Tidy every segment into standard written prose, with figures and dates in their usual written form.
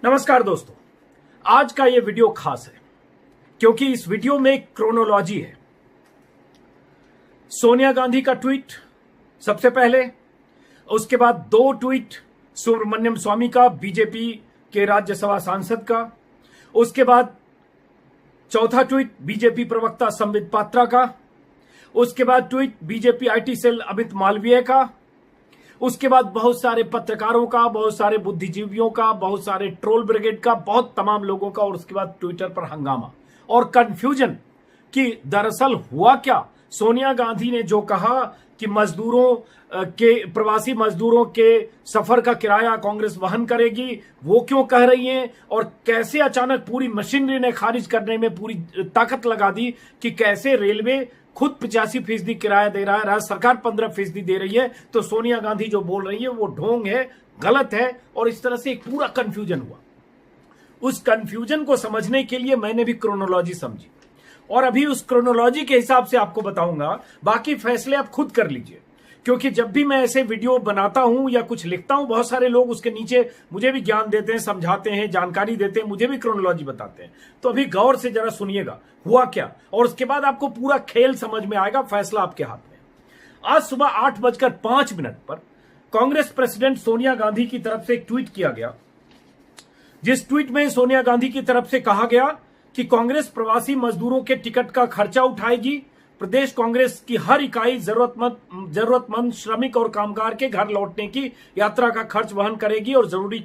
नमस्कार दोस्तों, आज का ये वीडियो खास है क्योंकि इस वीडियो में एक क्रोनोलॉजी है। सोनिया गांधी का ट्वीट सबसे पहले, उसके बाद दो ट्वीट सुब्रमण्यम स्वामी का, बीजेपी के राज्यसभा सांसद का, उसके बाद चौथा ट्वीट बीजेपी प्रवक्ता संबित पात्रा का, उसके बाद tweet BJP IT cell Amit Malviya का, उसके बाद बहुत सारे पत्रकारों का, बहुत सारे बुद्धिजीवियों का, बहुत सारे ट्रोल ब्रिगेड का, बहुत तमाम लोगों का, और उसके बाद ट्विटर पर हंगामा और कंफ्यूजन कि दरअसल हुआ क्या। सोनिया गांधी ने जो कहा कि मजदूरों के, प्रवासी मजदूरों के सफर का किराया कांग्रेस वहन करेगी, वो क्यों कह रही हैं, और कैसे अचानक पूरी मशीनरी ने खारिज करने में पूरी ताकत लगा दी कि कैसे रेलवे खुद 85% किराया दे रहा है, राज्य सरकार 15% दे रही है, तो सोनिया गांधी जो बोल रही है वो ढोंग है, गलत है, और इस तरह से एक पूरा कंफ्यूजन हुआ। उस कंफ्यूजन को समझने के लिए मैंने भी क्रोनोलॉजी समझी और अभी उस क्रोनोलॉजी के हिसाब से आपको बताऊंगा। बाकी फैसले आप खुद कर लीजिए, क्योंकि जब भी मैं ऐसे वीडियो बनाता हूं या कुछ लिखता हूं, बहुत सारे लोग उसके नीचे मुझे भी ज्ञान देते हैं, समझाते हैं, जानकारी देते हैं, मुझे भी क्रोनोलॉजी बताते हैं। तो अभी गौर से जरा सुनिएगा हुआ क्या, और उसके बाद आपको पूरा खेल समझ में आएगा। फैसला आपके हाथ में। आज सुबह 8:05 पर कांग्रेस प्रेसिडेंट सोनिया गांधी की तरफ से एक ट्वीट किया गया, जिस ट्वीट में सोनिया गांधी की तरफ से कहा गया कि कांग्रेस प्रवासी मजदूरों के टिकट का खर्चा उठाएगी, प्रदेश कांग्रेस की हर इकाई जरूरतमंद श्रमिक और कामगार के घर लौटने की यात्रा का खर्च वहन करेगी और जरूरी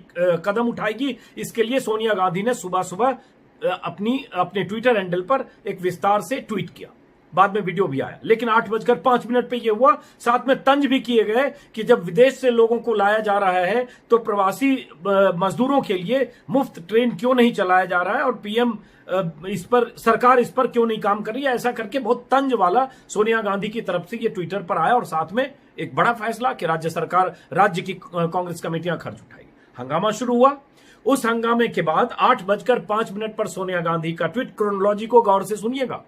कदम उठाएगी। इसके लिए सोनिया गांधी ने सुबह सुबह अपने ट्विटर हैंडल पर एक विस्तार से ट्वीट किया। बाद में वीडियो भी आया, लेकिन 8:05 पे यह हुआ। साथ में तंज भी किए गए कि जब विदेश से लोगों को लाया जा रहा है तो प्रवासी मजदूरों के लिए मुफ्त ट्रेन क्यों नहीं चलाया जा रहा है, और पीएम सरकार इस पर क्यों नहीं काम कर रही है। ऐसा करके बहुत तंज वाला सोनिया गांधी की तरफ से ये ट्विटर पर आया, और साथ में एक बड़ा फैसला कि राज्य की कांग्रेस कमेटियां खर्च उठाएगी। हंगामा शुरू हुआ। उस हंगामे के बाद 8:05 पर सोनिया गांधी का ट्वीट, क्रोनोलॉजी को गौर से सुनिएगा।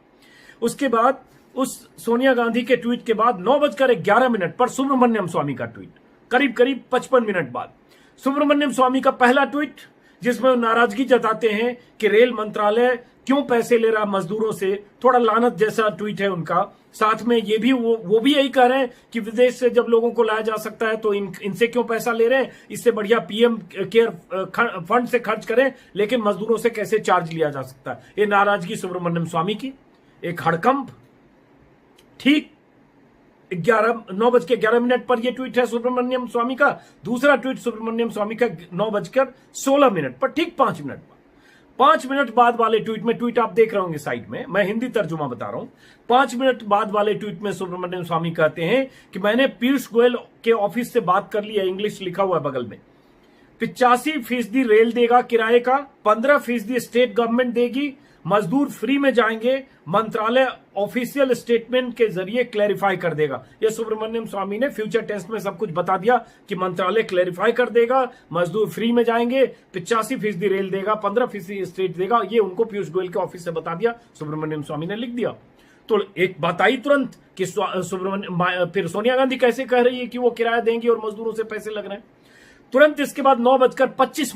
उसके बाद उस सोनिया गांधी के ट्वीट के बाद 9:11 पर सुब्रमण्यम स्वामी का ट्वीट, करीब 55 मिनट बाद सुब्रमण्यम स्वामी का पहला ट्वीट, जिसमें वो नाराजगी जताते हैं कि रेल मंत्रालय क्यों पैसे ले रहा मजदूरों से। थोड़ा लानत जैसा ट्वीट है उनका। साथ में ये भी वो भी यही कह रहे हैं कि विदेश से जब लोगों को लाया जा सकता है तो इनसे क्यों पैसा ले रहे हैं, इससे बढ़िया पीएम केयर फंड से खर्च करें, लेकिन मजदूरों से कैसे चार्ज लिया जा सकता है। ये नाराजगी सुब्रमण्यम स्वामी की, एक हड़कंप। ठीक 9:11 पर यह ट्वीट है सुब्रमण्यम स्वामी का। दूसरा ट्वीट सुब्रमण्यम स्वामी का 9:16 पर, ठीक 5 मिनट बाद। 5 मिनट बाद वाले ट्वीट में, ट्वीट आप देख रहे होंगे साइड में, मैं हिंदी तर्जुमा बता रहा हूं। 5 मिनट बाद वाले ट्वीट में सुब्रमण्यम स्वामी कहते हैं कि मैंने पीयूष गोयल के ऑफिस से बात कर ली है, इंग्लिश लिखा हुआ है बगल में। 85% रेल देगा किराए का, 15% स्टेट गवर्नमेंट देगी, मजदूर फ्री में जाएंगे, मंत्रालय ऑफिशियल स्टेटमेंट के जरिए क्लैरिफाई कर देगा। यह सुब्रमण्यम स्वामी ने फ्यूचर टेंस में सब कुछ बता दिया कि मंत्रालय क्लैरिफाई कर देगा, मजदूर फ्री में जाएंगे, 85% रेल देगा, 15% स्टेट देगा। ये उनको पीयूष गोयल के ऑफिस से बता दिया, सुब्रमण्यम स्वामी ने लिख दिया। तो एक बात आई तुरंत कि फिर सोनिया गांधी कैसे कह रही है कि वो किराया देंगी और मजदूरों से पैसे लग रहे हैं। तुरंत इसके बाद 9:25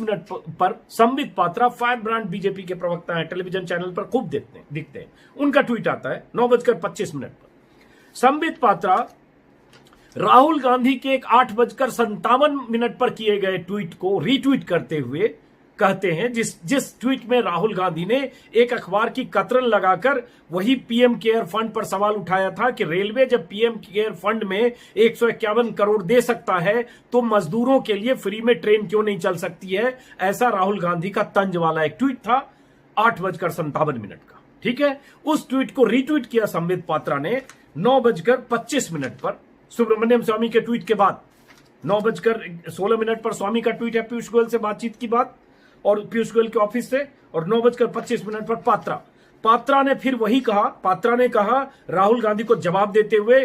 पर Sambit Patra, fire brand BJP के प्रवक्ता हैं, टेलीविजन चैनल पर खूब दिखते हैं, उनका ट्वीट आता है 9:25 पर। संबित पात्रा राहुल गांधी के एक 8:57 पर किए गए ट्वीट को रीट्वीट करते हुए कहते हैं, जिस ट्वीट में राहुल गांधी ने एक अखबार की कतरन लगाकर वही पीएम केयर फंड पर सवाल उठाया था कि रेलवे जब पीएम केयर फंड में 151 करोड़ दे सकता है तो मजदूरों के लिए फ्री में ट्रेन क्यों नहीं चल सकती है। ऐसा राहुल गांधी का तंज वाला एक ट्वीट था 8:57 का। ठीक है, उस ट्वीट को रीट्वीट किया संबित पात्रा ने 9:25 पर सुब्रमण्यम स्वामी के ट्वीट के बाद। 9:16 पर स्वामी का ट्वीट है पीयूष गोयल से बातचीत की बात, और पीयूष गोयल के ऑफिस से, और 9:25 पर पात्रा ने फिर वही कहा। पात्रा ने कहा राहुल गांधी को जवाब देते हुए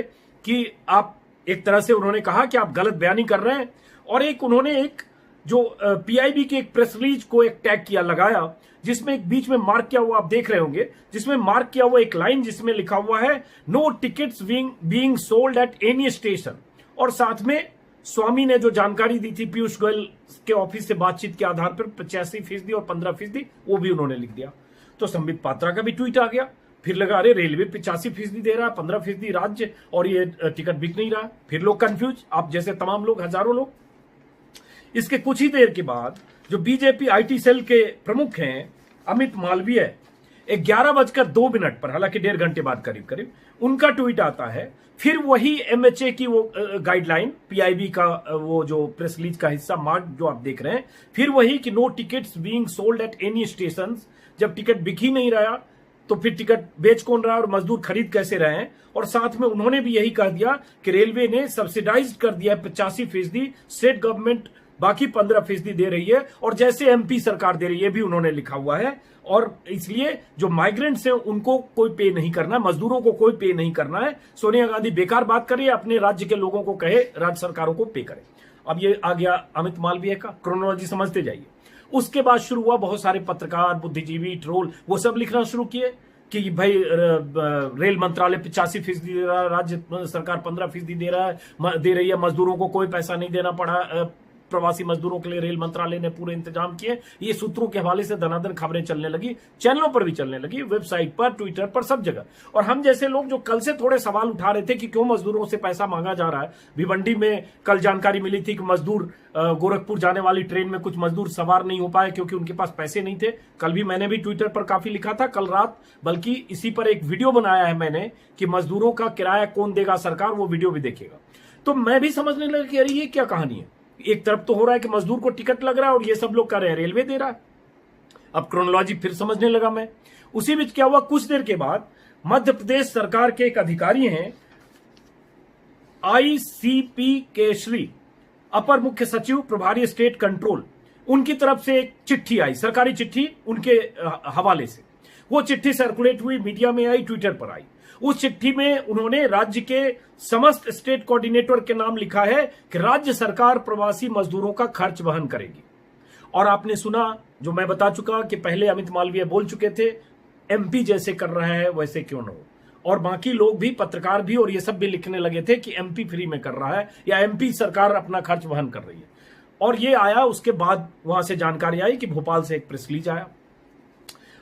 कि आप, एक तरह से उन्होंने कहा कि आप गलत बयानी कर रहे हैं, और उन्होंने एक जो पीआईबी के एक प्रेस रिलीज को एक टैग किया, लगाया, जिसमें एक बीच में मार्क किया हुआ, आप देख रहे होंगे, जिसमें मार्क किया हुआ एक लाइन जिसमें लिखा हुआ है no tickets being sold at any station, और साथ में स्वामी ने जो जानकारी दी थी पीयूष गोयल के ऑफिस से बातचीत के आधार पर 85% और 15% वो भी उन्होंने लिख दिया। तो संबित पात्रा का भी ट्वीट आ गया, फिर लगा अरे रेलवे 85% दे रहा है, 15% राज्य, और ये टिकट बिक नहीं रहा। फिर लोग कंफ्यूज, आप जैसे तमाम लोग, हजारों लोग। इसके कुछ ही देर के बाद जो बीजेपी आईटी सेल के प्रमुख हैं अमित मालवीय, 11:02 पर, हालांकि 1.5 घंटे बाद करीब करीब उनका ट्वीट आता है। फिर वही एमएचए की वो गाइडलाइन, पीआईबी का वो जो प्रेस रिलीज का हिस्सा मार्क जो आप देख रहे हैं, फिर वही कि no tickets being sold at any station. जब टिकट बिक ही नहीं रहा तो फिर टिकट बेच कौन रहा है और मजदूर खरीद कैसे रहे हैं। और साथ में उन्होंने भी यही कह दिया कि रेलवे ने सब्सिडाइज कर दिया 85%, स्टेट गवर्नमेंट बाकी 15% दे रही है, और जैसे एमपी सरकार दे रही है भी उन्होंने लिखा हुआ है। और इसलिए जो माइग्रेंट्स हैं उनको कोई पे नहीं करना है, मजदूरों को कोई पे नहीं करना है। सोनिया गांधी बेकार बात कर रही है, अपने राज्य के लोगों को कहे राज्य सरकारों को पे करे। अब ये आ गया अमित मालवीय का, क्रोनोलॉजी समझते जाइए। उसके बाद शुरू हुआ, बहुत सारे पत्रकार, बुद्धिजीवी, ट्रोल, वो सब लिखना शुरू किए कि भाई रेल मंत्रालय 85% दे रहा है, राज्य सरकार 15% दे रही है, मजदूरों को कोई पैसा नहीं देना पड़ा, प्रवासी मजदूरों के लिए रेल मंत्रालय ने पूरे इंतजाम किए। ये सूत्रों के हवाले से धनाधन खबरें चलने लगी, चैनलों पर भी चलने लगी, वेबसाइट पर, ट्विटर पर, सब जगह। और हम जैसे लोग जो कल से थोड़े सवाल उठा रहे थे कि क्यों मजदूरों से पैसा मांगा जा रहा है, भिवंडी में कल जानकारी मिली थी कि मजदूर गोरखपुर जाने वाली ट्रेन में कुछ मजदूर सवार नहीं हो पाए क्योंकि उनके पास पैसे नहीं थे। कल भी मैंने भी ट्विटर पर काफी लिखा था, कल रात बल्कि इसी पर एक वीडियो बनाया है मैंने कि मजदूरों का किराया कौन देगा, सरकार, वो वीडियो भी देखिएगा। तो मैं भी समझने लगा कि अरे ये क्या कहानी है। एक तरफ तो हो रहा है कि मजदूर को टिकट लग रहा है और ये सब लोग कह रहे हैं रेलवे दे रहा है। अब क्रोनोलॉजी फिर समझने लगा मैं। उसी बीच क्या हुआ, कुछ देर के बाद मध्य प्रदेश सरकार के एक अधिकारी हैं आईसीपी केशरी, अपर मुख्य सचिव प्रभारी स्टेट कंट्रोल, उनकी तरफ से एक चिट्ठी आई, सरकारी चिट्ठी उनके हवाले से। वो चिट्ठी सर्कुलेट हुई, मीडिया में आई, ट्विटर पर आई। उस चिट्ठी में उन्होंने राज्य के समस्त स्टेट कोऑर्डिनेटर के नाम लिखा है कि राज्य सरकार प्रवासी मजदूरों का खर्च वहन करेगी। और आपने सुना, जो मैं बता चुका कि पहले अमित मालवीय बोल चुके थे, एमपी जैसे कर रहा है वैसे क्यों न हो। और बाकी लोग भी, पत्रकार भी और ये सब भी लिखने लगे थे कि एमपी फ्री में कर रहा है या एमपी सरकार अपना खर्च वहन कर रही है। और ये आया, उसके बाद वहां से जानकारी आई कि भोपाल से एक प्रेस रिलीज आया।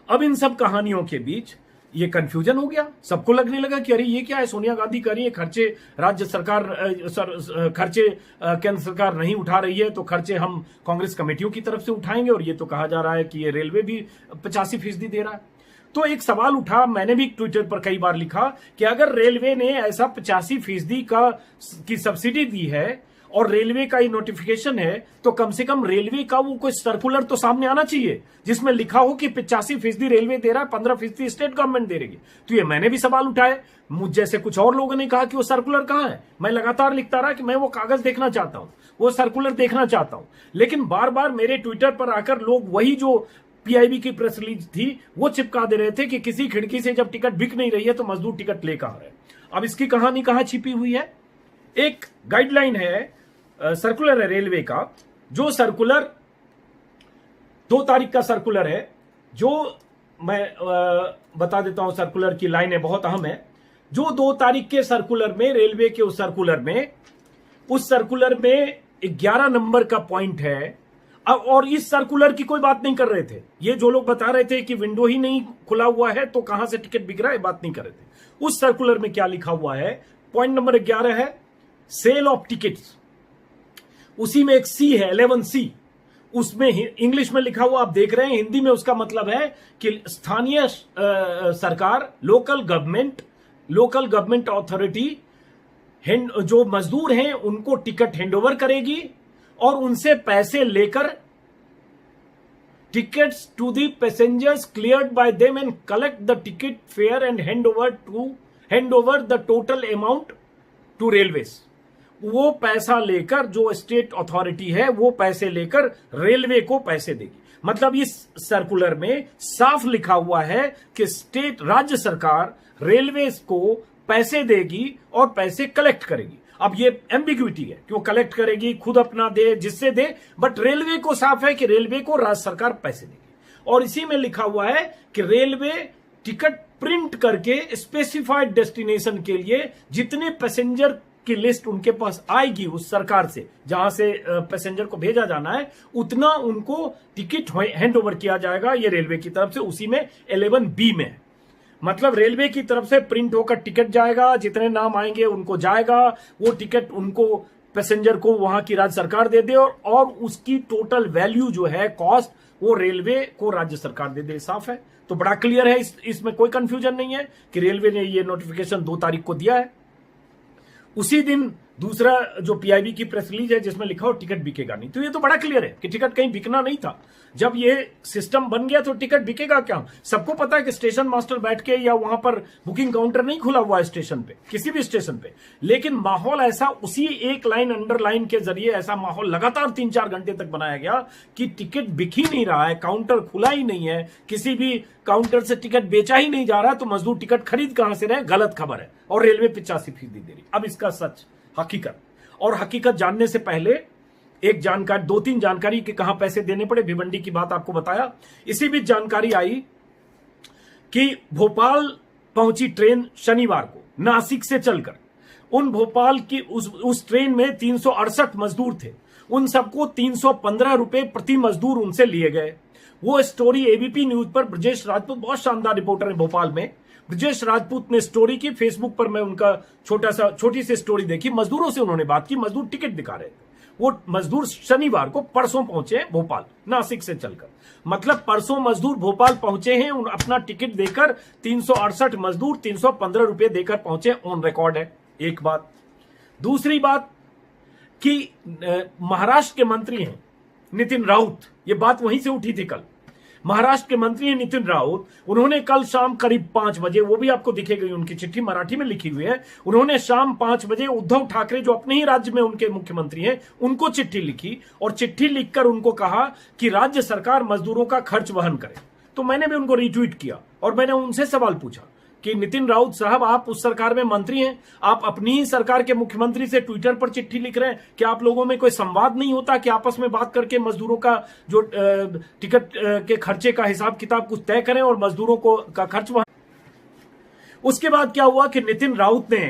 अब इन सब कहानियों के बीच ये कंफ्यूजन हो गया, सबको लगने लगा कि अरे ये क्या है, सोनिया गांधी कर रही है खर्चे, राज्य सरकार खर्चे केंद्र सरकार नहीं उठा रही है, तो खर्चे हम कांग्रेस कमेटियों की तरफ से उठाएंगे। और ये तो कहा जा रहा है कि ये रेलवे भी 85% दे रहा है। तो एक सवाल उठा, मैंने भी ट्विटर पर कई बार लिखा कि अगर रेलवे ने ऐसा 85% की सब्सिडी दी है और रेलवे का ये नोटिफिकेशन है, तो कम से कम रेलवे का वो कोई सर्कुलर तो सामने आना चाहिए जिसमें लिखा हो कि 85% रेलवे दे रहा है, 15% स्टेट गवर्नमेंट दे रही है। तो ये मैंने भी सवाल उठाए, मुझ जैसे कुछ और लोगों ने कहा कि वो सर्कुलर कहां है। मैं लगातार लिखता रहा कि मैं वो कागज देखना चाहता हूं, वो सर्कुलर देखना चाहता हूं। लेकिन बार बार मेरे ट्विटर पर आकर लोग वही जो पीआईबी की प्रेस रिलीज थी वो चिपका दे रहे थे कि किसी खिड़की से जब टिकट बिक नहीं रही है तो मजदूर टिकट ले कहां रहे। अब इसकी कहानी कहां छिपी हुई है। एक गाइडलाइन है, सर्कुलर है रेलवे का, जो सर्कुलर 2 तारीख का सर्कुलर है, जो मैं बता देता हूं, सर्कुलर की लाइनें बहुत अहम है। जो 2 तारीख के सर्कुलर में, रेलवे के उस सर्कुलर में 11 नंबर का पॉइंट है। और इस सर्कुलर की कोई बात नहीं कर रहे थे, ये जो लोग बता रहे थे कि विंडो ही नहीं खुला हुआ है तो कहां से टिकट बिक रहा है, बात नहीं कर रहे थे। उस सर्कुलर में क्या लिखा हुआ है, पॉइंट नंबर 11 है सेल ऑफ टिकट्स। उसी में एक सी है, 11C, उसमें इंग्लिश में लिखा हुआ आप देख रहे हैं, हिंदी में उसका मतलब है कि स्थानीय सरकार, लोकल गवर्नमेंट अथॉरिटी जो मजदूर हैं उनको टिकट हैंडओवर करेगी और उनसे पैसे लेकर tickets to the passengers cleared by them and collect the ticket fare and hand over the total amount to railways. वो पैसा लेकर, जो स्टेट अथॉरिटी है वो पैसे लेकर रेलवे को पैसे देगी। मतलब इस सर्कुलर में साफ लिखा हुआ है कि राज्य सरकार रेलवे को पैसे देगी और पैसे कलेक्ट करेगी। अब ये एम्बिग्विटी है कि वो कलेक्ट करेगी, खुद अपना दे, जिससे दे, बट रेलवे को साफ है कि रेलवे को राज्य सरकार पैसे देगी। और इसी में लिखा हुआ है कि रेलवे टिकट प्रिंट करके स्पेसिफाइड डेस्टिनेशन के लिए जितने पैसेंजर की लिस्ट उनके पास आएगी उस सरकार से जहां से पैसेंजर को भेजा जाना है, उतना उनको टिकट हैंड ओवर किया जाएगा। ये रेलवे की तरफ से उसी में 11B में है। मतलब रेलवे की तरफ से प्रिंट होकर टिकट जाएगा, जितने नाम आएंगे उनको जाएगा, वो टिकट उनको पैसेंजर को वहां की राज्य सरकार दे दे और उसकी टोटल वैल्यू जो है कॉस्ट वो रेलवे को राज्य सरकार दे दे। साफ है, तो बड़ा क्लियर है, इसमें कोई कंफ्यूजन नहीं है कि रेलवे ने ये नोटिफिकेशन 2 तारीख को दिया है। उसी दिन दूसरा जो पीआईबी की प्रेस रिलीज है जिसमें लिखा हो टिकट बिकेगा नहीं, तो ये तो बड़ा क्लियर है कि टिकट कहीं बिकना नहीं था। जब ये सिस्टम बन गया तो टिकट बिकेगा क्या? सबको पता है कि स्टेशन मास्टर बैठ के या वहां पर बुकिंग काउंटर नहीं खुला हुआ है स्टेशन पे, किसी भी स्टेशन पे, लेकिन माहौल ऐसा उसी एक लाइन अंडरलाइन के जरिए ऐसा माहौल लगातार 3-4 घंटे तक बनाया गया कि टिकट बिक ही नहीं रहा है, काउंटर खुला ही नहीं है, किसी भी काउंटर से टिकट बेचा ही नहीं जा रहा, तो मजदूर टिकट खरीद कहां से रहे? गलत खबर है। और रेलवे 85% दे रही। अब इसका सच हकीकत, और हकीकत जानने से पहले एक जानकारी, 2-3 जानकारी कि कहां पैसे देने पड़े, भिवंडी की बात आपको बताया। इसी बीच जानकारी आई कि भोपाल पहुंची ट्रेन शनिवार को नासिक से चलकर। उन भोपाल की उस ट्रेन में 368 मजदूर थे, उन सबको 315 रुपए प्रति मजदूर उनसे लिए गए। वो स्टोरी एबीपी न्यूज पर ब्रजेश राजपूत, बहुत शानदार रिपोर्टर है भोपाल में, ब्रजेश राजपूत ने स्टोरी की। फेसबुक पर मैं उनका छोटी सी स्टोरी देखी। मजदूरों से उन्होंने बात की, मजदूर टिकट दिखा रहे थे। वो मजदूर शनिवार को, परसों पहुंचे भोपाल नासिक से चलकर, मतलब परसों मजदूर भोपाल पहुंचे हैं, अपना टिकट देकर 368 मजदूर 315 रुपए देकर पहुंचे, ऑन रिकॉर्ड है। एक बात। दूसरी बात कि महाराष्ट्र के मंत्री हैं नितिन राउत, ये बात वहीं से उठी थी कल। महाराष्ट्र के मंत्री हैं नितिन राउत, उन्होंने कल शाम करीब 5 बजे, वो भी आपको दिखेगी उनकी चिट्ठी मराठी में लिखी हुई है, उन्होंने शाम 5 बजे उद्धव ठाकरे जो अपने ही राज्य में उनके मुख्यमंत्री हैं उनको चिट्ठी लिखी और चिट्ठी लिखकर उनको कहा कि राज्य सरकार मजदूरों का खर्च वहन करे। तो मैंने भी उनको रिट्वीट किया और मैंने उनसे सवाल पूछा कि नितिन राउत साहब, आप उस सरकार में मंत्री हैं, आप अपनी ही सरकार के मुख्यमंत्री से ट्विटर पर चिट्ठी लिख रहे हैं, क्या आप लोगों में कोई संवाद नहीं होता कि आपस में बात करके मजदूरों का जो टिकट के खर्चे का हिसाब किताब कुछ तय करें और मजदूरों को का खर्च वहां। उसके बाद क्या हुआ कि नितिन राउत ने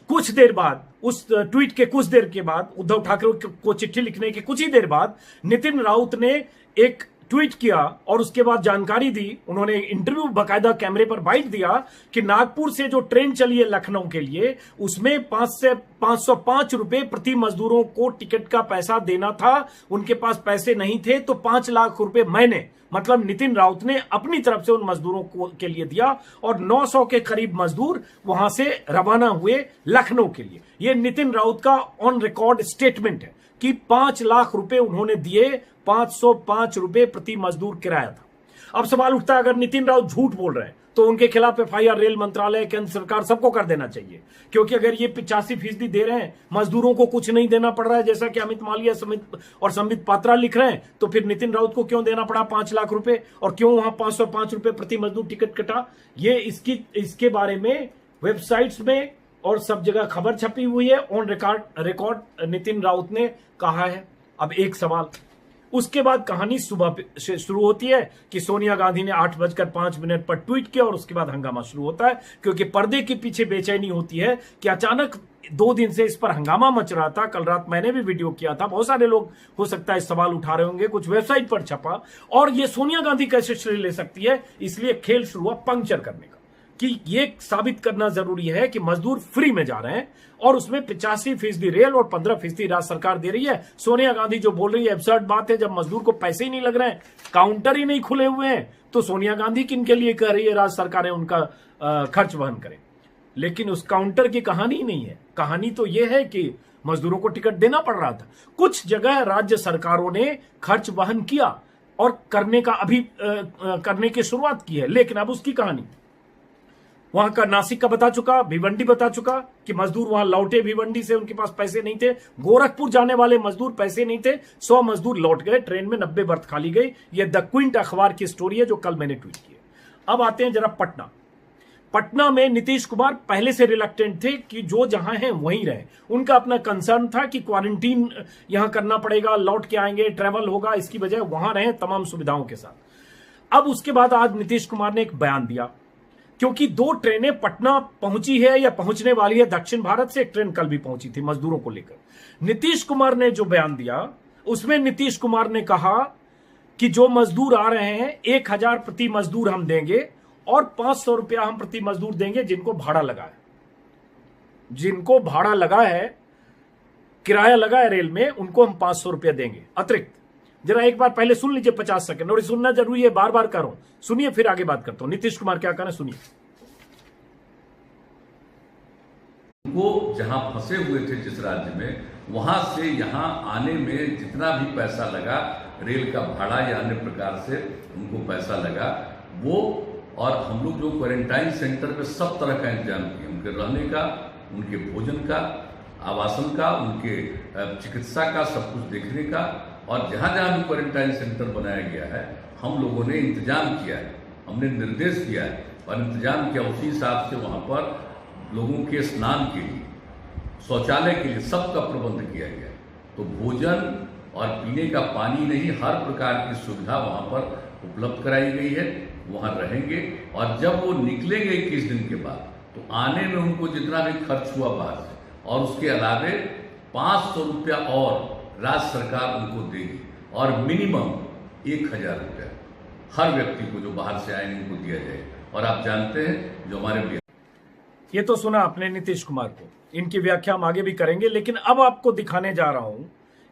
कुछ देर बाद, उस ट्वीट के कुछ देर के बाद, उद्धव ठाकरे को चिट्ठी लिखने के कुछ ही देर बाद नितिन राउत ने एक ट्वीट किया और उसके बाद जानकारी दी। उन्होंने इंटरव्यू बाकायदा कैमरे पर बाइट दिया कि नागपुर से जो ट्रेन चली है लखनऊ के लिए, उसमें 5 से 505 रुपए प्रति मजदूरों को टिकट का पैसा देना था। उनके पास पैसे नहीं थे तो 5 लाख रुपए मैंने, मतलब नितिन राउत ने अपनी तरफ से उन मजदूरों को के लिए दिया और 900 के करीब मजदूर वहां से रवाना हुए लखनऊ के लिए। यह नितिन राउत का ऑन रिकॉर्ड स्टेटमेंट है कि 5 लाख रुपए उन्होंने दिए, 505 रुपए प्रति मजदूर किराया था। अब सवाल उठता है, अगर नितिन राउत झूठ बोल रहे हैं तो उनके खिलाफ एफआईआर रेल मंत्रालय, केंद्र सरकार सबको कर देना चाहिए, क्योंकि अगर ये 85% दे रहे हैं, मजदूरों को कुछ नहीं देना पड़ रहा है, जैसा कि अमित मालवीय और संबित पात्रा लिख रहे हैं, तो फिर नितिन राउत को क्यों देना पड़ा 5 लाख रुपए और क्यों वहां 505 रुपए प्रति मजदूर टिकट कटा? ये इसके बारे में वेबसाइट्स में और सब जगह खबर छपी हुई है, ऑन रिकॉर्ड नितिन राउत ने कहा है। अब एक सवाल, उसके बाद कहानी सुबह से शुरू होती है कि सोनिया गांधी ने 8:05 पर ट्वीट किया और उसके बाद हंगामा शुरू होता है, क्योंकि पर्दे के पीछे बेचैनी होती है कि अचानक 2 दिन से इस पर हंगामा मच रहा था। कल रात मैंने भी वीडियो किया था, बहुत सारे लोग हो सकता है इस सवाल उठा रहे होंगे, कुछ वेबसाइट पर छपा, और ये सोनिया गांधी कैसे श्रेय ले सकती है, इसलिए खेल शुरू हुआ पंक्चर करने का कि ये साबित करना जरूरी है कि मजदूर फ्री में जा रहे हैं और उसमें 85% रेल और 15% राज्य सरकार दे रही है। सोनिया गांधी जो बोल रही है एब्सर्ड बात है, जब मजदूर को पैसे ही नहीं लग रहे हैं, काउंटर ही नहीं खुले हुए हैं, तो सोनिया गांधी किन के लिए कह रही है राज्य सरकारें उनका खर्च वहन करें। लेकिन उस काउंटर की कहानी ही नहीं है। कहानी तो यह है कि मजदूरों को टिकट देना पड़ रहा था। कुछ जगह राज्य सरकारों ने खर्च वहन किया और करने की शुरुआत की है, लेकिन अब उसकी कहानी वहां का नासिक का बता चुका, भिवंडी बता चुका कि मजदूर वहां लौटे भिवंडी से, उनके पास पैसे नहीं थे। गोरखपुर जाने वाले मजदूर पैसे नहीं थे, 100 मजदूर लौट गए, ट्रेन में 90 बर्थ खाली गई। यह द क्विंट अखबार की स्टोरी है जो कल मैंने ट्वीट की है। अब आते हैं जरा पटना में नीतीश कुमार पहले से रिलक्टेंट थे कि जो जहां हैं वहीं रहे। उनका अपना कंसर्न था कि क्वारंटीन यहां करना पड़ेगा, लौट के आएंगे, ट्रेवल होगा, इसकी वजह वहां रहे तमाम सुविधाओं के साथ। अब उसके बाद आज नीतीश कुमार ने एक बयान दिया क्योंकि 2 ट्रेनें पटना पहुंची है या पहुंचने वाली है दक्षिण भारत से। एक ट्रेन कल भी पहुंची थी मजदूरों को लेकर। नीतीश कुमार ने जो बयान दिया उसमें नीतीश कुमार ने कहा कि जो मजदूर आ रहे हैं 1000 प्रति मजदूर हम देंगे और 500 रुपया हम प्रति मजदूर देंगे जिनको भाड़ा लगा है। जिनको भाड़ा लगा है, किराया लगा है रेल में, उनको हम 500 रुपया देंगे अतिरिक्त। जरा एक बार पहले सुन लीजिए 50 सेकंड, और सुनना जरूरी है, बार बार कर रहा हूं, सुनिए फिर आगे बात करता हूं। नीतीश कुमार क्या कहना सुनिए। वो जहां फंसे हुए थे जिस राज्य में, वहां से यहां आने में जितना भी पैसा लगा, रेल का भाड़ा या अन्य प्रकार से उनको पैसा लगा, वो और हम लोग जो क्वारंटाइन सेंटर पे सब तरह का इंतजाम किए, उनके रहने का, उनके भोजन का, आवासन का, उनके चिकित्सा का, सब कुछ देखने का, और जहां जहां भी क्वारंटाइन सेंटर बनाया गया है हम लोगों ने इंतजाम किया है, हमने निर्देश किया है और इंतजाम किया। उसी हिसाब से वहां पर लोगों के स्नान के लिए, शौचालय के लिए सबका प्रबंध किया गया है। तो भोजन और पीने का पानी नहीं, हर प्रकार की सुविधा वहां पर उपलब्ध कराई गई है। वहां रहेंगे और जब वो निकलेंगे 21 दिन के बाद, तो आने में उनको जितना भी खर्च हुआ बाहर से, और उसके अलावे 500 रुपया और राज्य सरकार उनको देगी, और मिनिमम 1000 रुपया हर व्यक्ति को जो बाहर से आएंगे उनको दिया जाएगा। और आप जानते हैं जो हमारे बिहार, ये तो सुना आपने नीतीश कुमार को, इनकी व्याख्या हम आगे भी करेंगे, लेकिन अब आपको दिखाने जा रहा हूं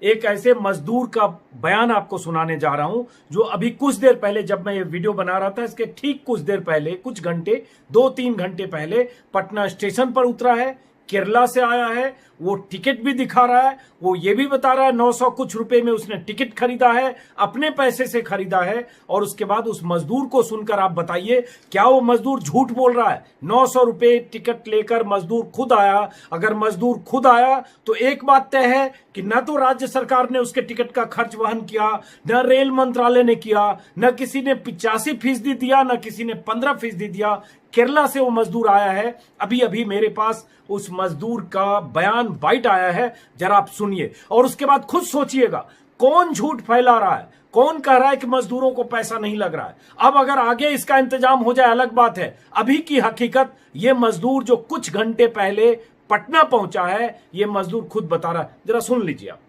एक ऐसे मजदूर का बयान आपको सुनाने जा रहा हूं जो अभी कुछ देर पहले, जब मैं ये वीडियो बना रहा था इसके ठीक कुछ देर पहले, कुछ घंटे, 2-3 घंटे पहले पटना स्टेशन पर उतरा है, केरला से आया है। वो टिकट भी दिखा रहा है, वो ये भी बता रहा है 900 कुछ रुपए में उसने टिकट खरीदा है, अपने पैसे से खरीदा है। और उसके बाद उस मजदूर को सुनकर आप बताइए क्या वो मजदूर झूठ बोल रहा है? 900 रुपए टिकट लेकर मजदूर खुद आया। अगर मजदूर खुद आया तो एक बात तय है कि न तो राज्य सरकार ने उसके टिकट का खर्च वहन किया, न रेल मंत्रालय ने किया, न किसी ने 85% दिया, न किसी ने 15% दिया। केरला से वो मजदूर आया है। अभी अभी मेरे पास उस मजदूर का बयान बाइट आया है, जरा आप सुनिए और उसके बाद खुद सोचिएगा कौन झूठ फैला रहा है, कौन कह रहा है कि मजदूरों को पैसा नहीं लग रहा है। अब अगर आगे इसका इंतजाम हो जाए अलग बात है, अभी की हकीकत ये मजदूर जो कुछ घंटे पहले पटना पहुंचा है, ये मजदूर खुद बता रहा है, जरा सुन लीजिए आप।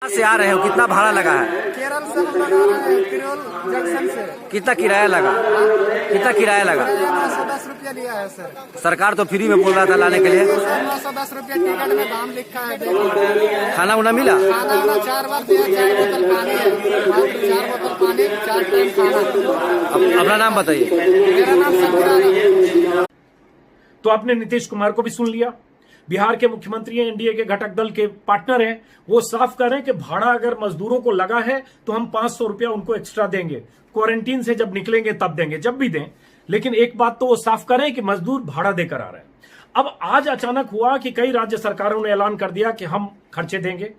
से आ रहे हो, कितना भाड़ा लगा है? केरल से हम लोग आ रहे हैं, किरोल जंक्शन से। कितना किराया लगा? कितना किराया लगा? 910 रुपया लिया है सर। सरकार तो फ्री में बोल रहा था लाने के लिए। 910 रुपया टिकट में दाम लिखा है, देखो। खाना उना मिला? खाना उना 4 बार दिया, 4 बोतल पानी है, मात्र 4 बोतल पानी, 4 टाइम खाना। अपना नाम बताइए। मेरा नाम संग्राम। तो आपने नीतीश कुमार को भी सुन लिया, बिहार के मुख्यमंत्री हैं, एनडीए के घटक दल के पार्टनर हैं। वो साफ कर रहे हैं कि भाड़ा अगर मजदूरों को लगा है तो हम 500 रुपया उनको एक्स्ट्रा देंगे, क्वारंटीन से जब निकलेंगे तब देंगे, जब भी दें। लेकिन एक बात तो वो साफ कर रहे हैं कि मजदूर भाड़ा देकर आ रहे हैं। अब आज अचानक हुआ कि कई राज्य सरकारों ने ऐलान कर दिया कि हम खर्चे देंगे।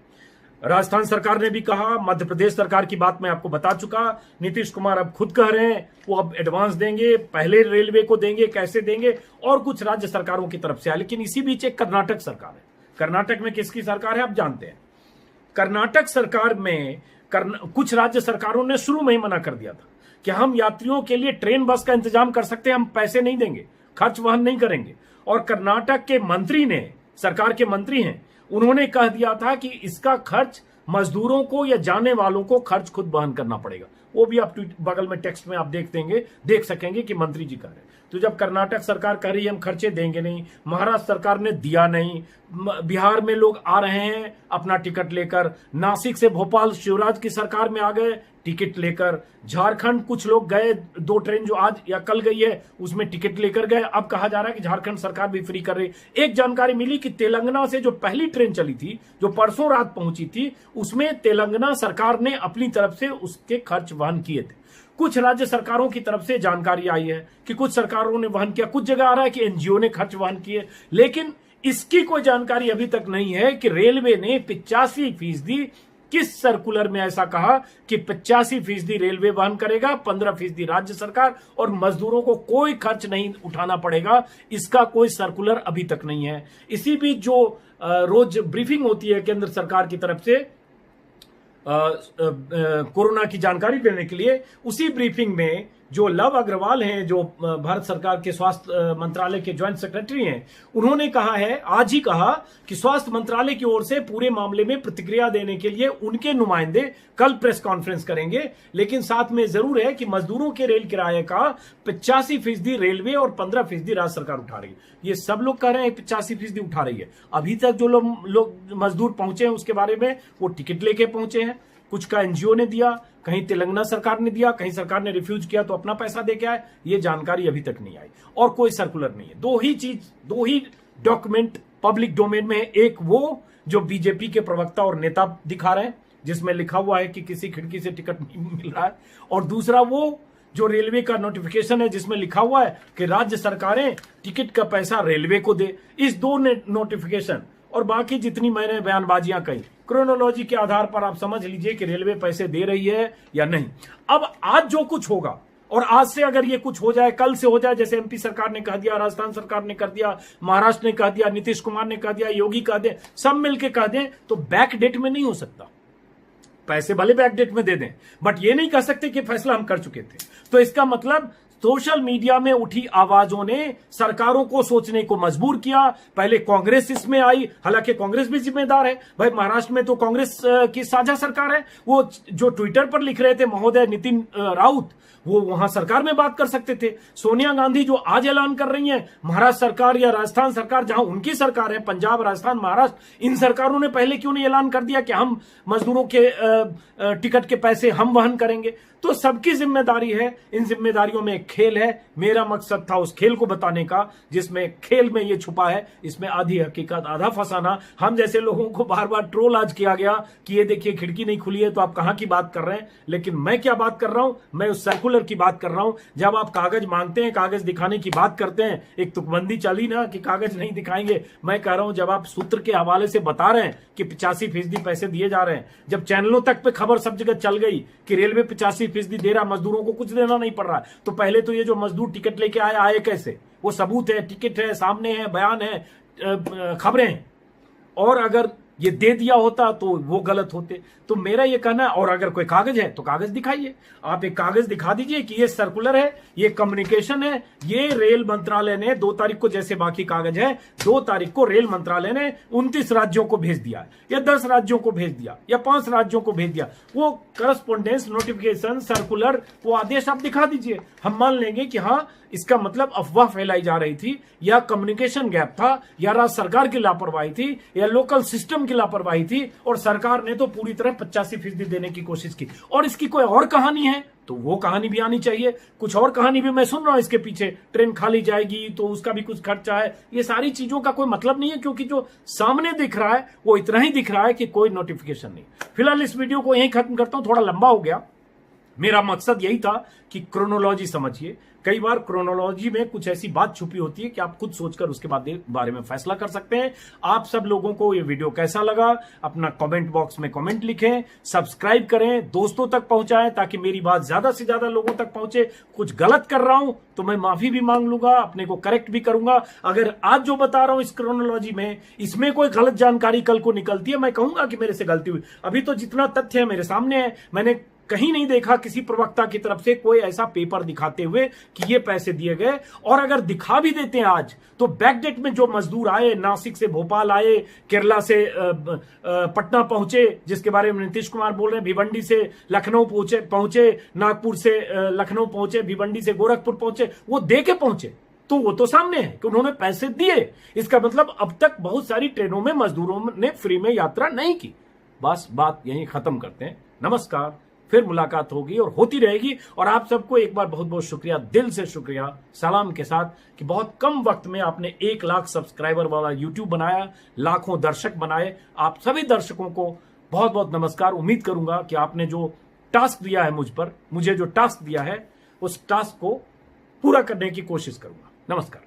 राजस्थान सरकार ने भी कहा, मध्य प्रदेश सरकार की बात मैं आपको बता चुका। नीतीश कुमार अब खुद कह रहे हैं वो अब एडवांस देंगे, पहले रेलवे को देंगे, कैसे देंगे, और कुछ राज्य सरकारों की तरफ से आया। लेकिन इसी बीच एक कर्नाटक सरकार है। कर्नाटक में किसकी सरकार है आप जानते हैं? कर्नाटक सरकार में कुछ राज्य सरकारों ने शुरू में ही मना कर दिया था कि हम यात्रियों के लिए ट्रेन बस का इंतजाम कर सकते हैं, हम पैसे नहीं देंगे, खर्च वहन नहीं करेंगे। और कर्नाटक के मंत्री ने, सरकार के मंत्री हैं, उन्होंने कह दिया था कि इसका खर्च मजदूरों को या जाने वालों को खर्च खुद वहन करना पड़ेगा। वो भी आप बगल में टेक्स्ट में आप देख सकेंगे कि मंत्री जी कह रहे हैं। तो जब कर्नाटक सरकार कह रही है हम खर्चे देंगे नहीं, महाराष्ट्र सरकार ने दिया नहीं, बिहार में लोग आ रहे हैं अपना टिकट लेकर, नासिक से भोपाल शिवराज की सरकार में आ गए टिकट लेकर, झारखंड कुछ लोग गए, 2 ट्रेन जो आज या कल गई है उसमें टिकट लेकर गए। अब कहा जा रहा है कि झारखंड सरकार भी फ्री कर रही। एक जानकारी मिली कि तेलंगाना से जो पहली ट्रेन चली थी, जो परसों रात पहुंची थी, उसमें तेलंगाना सरकार ने अपनी तरफ से उसके खर्च वहन किए थे। कुछ राज्य सरकारों की तरफ से जानकारी आई है कि कुछ सरकारों ने वहन किया, कुछ जगह आ रहा है कि एनजीओ ने खर्च वहन किए। लेकिन इसकी कोई जानकारी अभी तक नहीं है कि रेलवे ने 85% किस सर्कुलर में ऐसा कहा कि 85% रेलवे वहन करेगा, 15% राज्य सरकार, और मजदूरों को कोई खर्च नहीं उठाना पड़ेगा। इसका कोई सर्कुलर अभी तक नहीं है। इसी बीच जो रोज ब्रीफिंग होती है केंद्र सरकार की तरफ से कोरोना की जानकारी देने के लिए, उसी ब्रीफिंग में जो लव अग्रवाल हैं, जो भारत सरकार के स्वास्थ्य मंत्रालय के ज्वाइंट सेक्रेटरी हैं, उन्होंने कहा है, आज ही कहा कि स्वास्थ्य मंत्रालय की ओर से पूरे मामले में प्रतिक्रिया देने के लिए उनके नुमाइंदे कल प्रेस कॉन्फ्रेंस करेंगे। लेकिन साथ में जरूर है कि मजदूरों के रेल किराए का 85% रेलवे और 15% राज्य सरकार उठा रही है। ये सब लोग कह रहे हैं 85% उठा रही है। अभी तक जो लोग मजदूर पहुंचे हैं उसके बारे में वो टिकट लेके पहुंचे हैं। कुछ का एनजीओ ने दिया, कहीं तेलंगाना सरकार ने दिया, कहीं सरकार ने रिफ्यूज किया तो अपना पैसा दे के आए। ये जानकारी अभी तक नहीं आई और कोई सर्कुलर नहीं है। दो ही डॉक्यूमेंट पब्लिक डोमेन में है। एक वो जो बीजेपी के प्रवक्ता और नेता दिखा रहे हैं जिसमें लिखा हुआ है कि किसी खिड़की से टिकट नहीं मिल रहा है, और दूसरा वो जो रेलवे का नोटिफिकेशन है जिसमें लिखा हुआ है कि राज्य सरकारें टिकट का पैसा रेलवे को दे। इस दो नोटिफिकेशन और बाकी जितनी मैंने बयानबाजियां कही, क्रोनोलॉजी के आधार पर आप समझ लीजिए कि रेलवे पैसे दे रही है या नहीं। अब आज जो कुछ होगा, और आज से अगर ये कुछ हो जाए, कल से हो जाए, जैसे एमपी सरकार ने कह दिया, राजस्थान सरकार ने कर दिया, महाराष्ट्र ने कह दिया, नीतीश कुमार ने कह दिया, योगी कह दे, सब मिलकर कह दें, तो बैक डेट में नहीं हो सकता। पैसे भले बैक डेट में दे दें, बट ये नहीं कह सकते कि फैसला हम कर चुके थे। तो इसका मतलब सोशल मीडिया में उठी आवाजों ने सरकारों को सोचने को मजबूर किया। पहले कांग्रेस इसमें आई, हालांकि कांग्रेस भी जिम्मेदार है भाई। महाराष्ट्र में तो कांग्रेस की साझा सरकार है। वो जो ट्विटर पर लिख रहे थे महोदय नितिन राउत, वो वहां सरकार में बात कर सकते थे। सोनिया गांधी जो आज ऐलान कर रही हैं, महाराष्ट्र सरकार या राजस्थान सरकार जहां उनकी सरकार है, पंजाब, राजस्थान, महाराष्ट्र, इन सरकारों ने पहले क्यों नहीं ऐलान कर दिया कि हम मजदूरों के टिकट के पैसे हम वहन करेंगे? तो सबकी जिम्मेदारी है। इन जिम्मेदारियों में एक खेल है। मेरा मकसद था उस खेल को बताने का जिसमें खेल में ये छुपा है, इसमें आधी हकीकत आधा फसाना। हम जैसे लोगों को बार बार ट्रोल आज किया गया कि ये देखिए खिड़की नहीं खुली है तो आप कहां की बात कर रहे हैं। लेकिन मैं क्या बात कर रहा हूं? मैं उस सर्कुलर की बात कर रहा हूं। जब आप कागज मांगते हैं, कागज दिखाने की बात करते हैं, एक तुकबंदी चली ना कि कागज नहीं दिखाएंगे। मैं कह रहा हूं जब आप सूत्र के हवाले से बता रहे हैं कि 85% पैसे दिए जा रहे हैं, जब चैनलों तक पे खबर सब जगह चल गई कि रेलवे 85% दे रहा, मजदूरों को कुछ देना नहीं पड़ रहा है, तो पहले तो ये जो मजदूर टिकट लेके आए कैसे? वो सबूत है, टिकट है, सामने है, बयान है, खबरें हैं। और अगर ये दे दिया होता तो वो गलत होते। तो मेरा ये कहना है, और अगर कोई कागज है तो कागज दिखाइए। आप एक कागज दिखा दीजिए कि ये सर्कुलर है, ये कम्युनिकेशन है, ये रेल मंत्रालय ने 2 तारीख को, जैसे बाकी कागज है, 2 तारीख को रेल मंत्रालय ने 29 राज्यों को भेज दिया या 10 राज्यों को भेज दिया या 5 राज्यों को भेज दिया। वो करस्पॉन्डेंस, नोटिफिकेशन, सर्कुलर, वो आदेश आप दिखा दीजिए। हम मान लेंगे कि हाँ, इसका मतलब अफवाह फैलाई जा रही थी, या कम्युनिकेशन गैप था, या राज्य सरकार की लापरवाही थी, या लोकल सिस्टम की लापरवाही थी, और सरकार ने तो पूरी तरह 85% देने की कोशिश की। और इसकी कोई और कहानी है तो वो कहानी भी आनी चाहिए। कुछ और कहानी भी मैं सुन रहा हूं इसके पीछे, ट्रेन खाली जाएगी तो उसका भी कुछ खर्चा है। ये सारी चीजों का कोई मतलब नहीं है, क्योंकि जो सामने दिख रहा है वो इतना ही दिख रहा है कि कोई नोटिफिकेशन नहीं। फिलहाल इस वीडियो को यहीं खत्म करता हूं, थोड़ा लंबा हो गया। मेरा मकसद यही था कि क्रोनोलॉजी समझिए। कई बार क्रोनोलॉजी में कुछ ऐसी बात छुपी होती है कि आप खुद सोचकर उसके बारे में फैसला कर सकते हैं। आप सब लोगों को ये वीडियो कैसा लगा अपना कमेंट बॉक्स में कमेंट लिखें, सब्सक्राइब करें, दोस्तों तक पहुंचाएं ताकि मेरी बात ज्यादा से ज्यादा लोगों तक पहुंचे। कुछ गलत कर रहा हूं तो मैं माफी भी मांग लूंगा, अपने को करेक्ट भी करूंगा। अगर आज जो बता रहा हूं इस क्रोनोलॉजी में, इसमें कोई गलत जानकारी कल को निकलती है, मैं कहूंगा कि मेरे से गलती हुई। अभी तो जितना तथ्य है मेरे सामने है, मैंने कहीं नहीं देखा किसी प्रवक्ता की तरफ से कोई ऐसा पेपर दिखाते हुए कि ये पैसे दिए गए। और अगर दिखा भी देते हैं आज, तो बैकडेट में जो मजदूर आए, नासिक से भोपाल आए, केरला से पटना पहुंचे, जिसके बारे में नीतीश कुमार बोल रहे हैं, भिवंडी से लखनऊ पहुंचे, नागपुर से लखनऊ पहुंचे, भिवंडी से गोरखपुर पहुंचे, वो दे के पहुंचे, तो वो तो सामने है कि उन्होंने पैसे दिए। इसका मतलब अब तक बहुत सारी ट्रेनों में मजदूरों ने फ्री में यात्रा नहीं की। बस बात यहीं खत्म करते हैं। नमस्कार, फिर मुलाकात होगी और होती रहेगी। और आप सबको एक बार बहुत बहुत शुक्रिया, दिल से शुक्रिया, सलाम के साथ, कि बहुत कम वक्त में आपने 1 लाख सब्सक्राइबर वाला यूट्यूब बनाया, लाखों दर्शक बनाए। आप सभी दर्शकों को बहुत बहुत नमस्कार। उम्मीद करूंगा कि आपने जो टास्क दिया है मुझे जो टास्क दिया है, उस टास्क को पूरा करने की कोशिश करूंगा। नमस्कार।